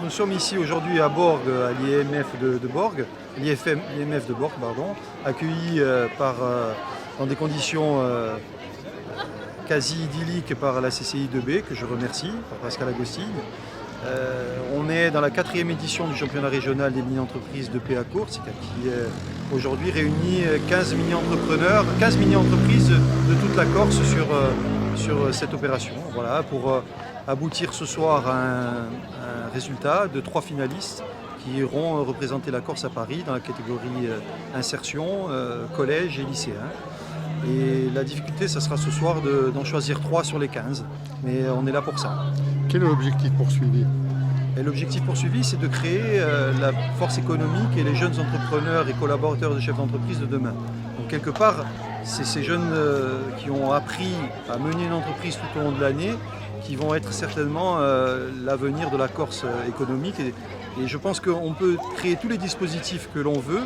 nous sommes ici aujourd'hui à Borg, à l'IMF de Borg, l'IMF de Borg, pardon, accueillis dans des conditions quasi idylliques par la CCI 2B, que je remercie, par Pascal Agostine. On est dans la 4e édition du championnat régional des mini-entreprises de Péacourt, qui aujourd'hui réunit 15 mini-entrepreneurs, 15 mini-entreprises de toute la Corse sur cette opération. Voilà, pour aboutir ce soir à un résultat de 3 finalistes qui iront représenter la Corse à Paris dans la catégorie insertion, collège et lycéen. Et la difficulté, ça sera ce soir d'en choisir 3 sur les 15, mais on est là pour ça. Quel est l'objectif poursuivi? Et l'objectif poursuivi, c'est de créer la force économique et les jeunes entrepreneurs et collaborateurs de chefs d'entreprise de demain. Donc quelque part, c'est ces jeunes qui ont appris à mener une entreprise tout au long de l'année qui vont être certainement l'avenir de la Corse économique. Et je pense qu'on peut créer tous les dispositifs que l'on veut,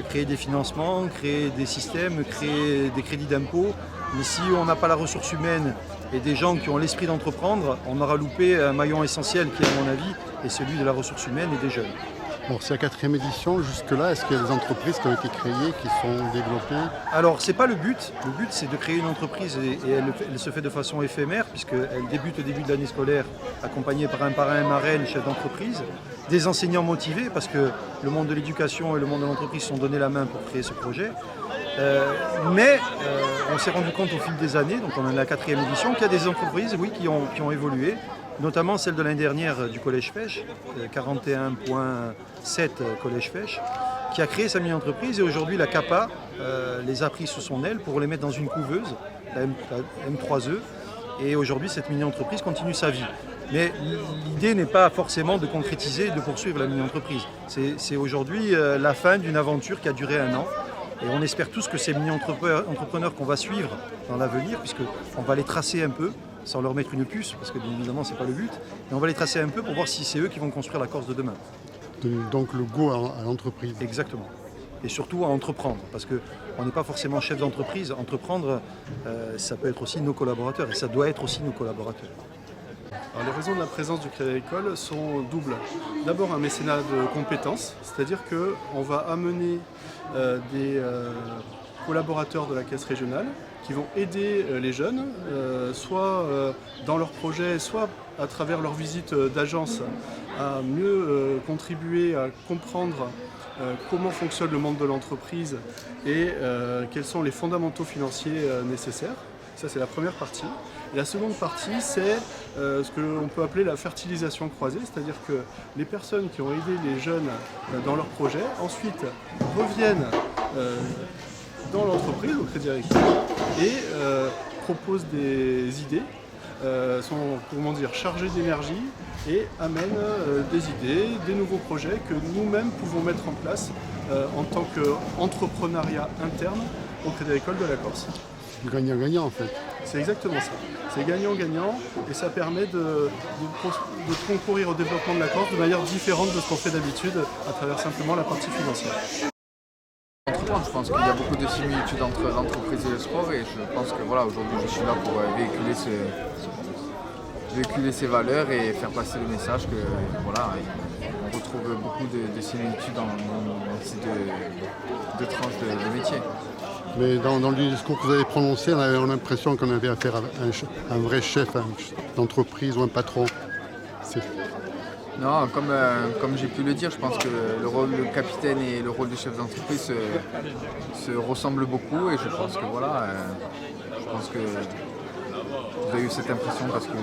créer des financements, créer des systèmes, créer des crédits d'impôt. Mais si on n'a pas la ressource humaine et des gens qui ont l'esprit d'entreprendre, on aura loupé un maillon essentiel qui, à mon avis, est celui de la ressource humaine et des jeunes. Bon, c'est la 4e édition. Jusque-là, est-ce qu'il y a des entreprises qui ont été créées, qui sont développées? Alors, ce n'est pas le but. Le but, c'est de créer une entreprise et elle se fait de façon éphémère puisqu'elle débute au début de l'année scolaire accompagnée par un parrain, un marraine, chef d'entreprise, des enseignants motivés parce que le monde de l'éducation et le monde de l'entreprise se sont donné la main pour créer ce projet. Mais on s'est rendu compte au fil des années, donc on est à la 4e édition, qu'il y a des entreprises qui ont évolué, notamment celle de l'année dernière du Collège Fèche, 41.7 Collège Fèche, qui a créé sa mini-entreprise et aujourd'hui la CAPA les a pris sous son aile pour les mettre dans une couveuse, la M3E, et aujourd'hui cette mini-entreprise continue sa vie. Mais l'idée n'est pas forcément de concrétiser et de poursuivre la mini-entreprise. C'est aujourd'hui la fin d'une aventure qui a duré 1 an. Et on espère tous que ces mini-entrepreneurs qu'on va suivre dans l'avenir, puisqu'on va les tracer un peu, sans leur mettre une puce, parce que bien évidemment ce n'est pas le but, mais on va les tracer un peu pour voir si c'est eux qui vont construire la Corse de demain. Donc le go à l'entreprise. Exactement. Et surtout à entreprendre, parce qu'on n'est pas forcément chef d'entreprise. Entreprendre, ça peut être aussi nos collaborateurs, et ça doit être aussi nos collaborateurs. Alors, les raisons de la présence du Crédit Agricole sont doubles. D'abord un mécénat de compétences, c'est-à-dire qu'on va amener des collaborateurs de la caisse régionale qui vont aider les jeunes, soit dans leurs projets, soit à travers leur visite d'agence, à mieux contribuer à comprendre comment fonctionne le monde de l'entreprise et quels sont les fondamentaux financiers nécessaires. Ça, c'est la première partie. Et la seconde partie, c'est ce que l'on peut appeler la fertilisation croisée, c'est-à-dire que les personnes qui ont aidé les jeunes dans leur projet, ensuite reviennent dans l'entreprise, au Crédit Agricole, et proposent des idées, sont chargées d'énergie et amènent des idées, des nouveaux projets que nous-mêmes pouvons mettre en place en tant qu'entrepreneuriat interne au Crédit Agricole de la Corse. Du gagnant-gagnant en fait. C'est exactement ça. C'est gagnant-gagnant et ça permet de concourir au développement de la Corse de manière différente de ce qu'on fait d'habitude à travers simplement la partie financière. Je pense qu'il y a beaucoup de similitudes entre l'entreprise et le sport et je pense que voilà, aujourd'hui je suis là pour véhiculer ces valeurs et faire passer le message que voilà, on retrouve beaucoup de similitudes dans ces deux tranches de métier. Mais dans le discours que vous avez prononcé, on avait l'impression qu'on avait affaire à un vrai chef d'entreprise ou un patron. Non, comme j'ai pu le dire, je pense que le rôle de capitaine et le rôle de chef d'entreprise se ressemblent beaucoup et je pense que voilà, vous avez eu cette impression parce que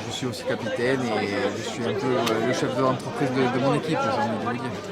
je suis aussi capitaine et je suis un peu le chef de l'entreprise de mon équipe, j'ai envie de le dire.